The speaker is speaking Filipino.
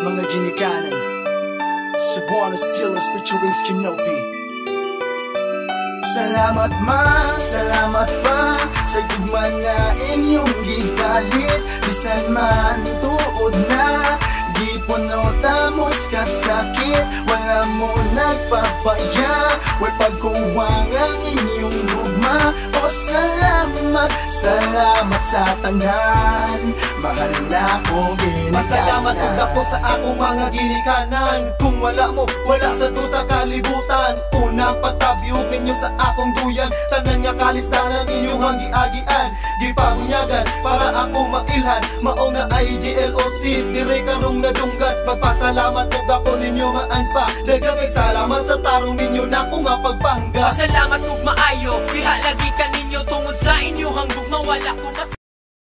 mga ginikanan. Suborno Steelers featuring Skinopi. Salamat salamat pa sa gugma na inyong gipalit. Bisan man tuod na di puno tamos kasakit, wala mo nagpapaya. Way pagkuwang ang inyong gugma. O salamat sa tanan. Mahal na ko ginikanan. Masalamat og dako sa akong mga ginikanan. Kung wala mo, wala sa to sa kalibutan. Unang pagtabyog ninyo sa akong duyan, tanan nga kalisdanan inyong hangi-agian. Gipagunyagan para ako mailhan, mao na IGLOC dire karong nadunggat. Magpasalamat og dako ninyo maan pa. Daghang kay salamat sa tarong ninyo nako nga pagbangga. Salamat ug maayo, diha lagi ka ninyo tungod sa inyo hanggug mawala ko mas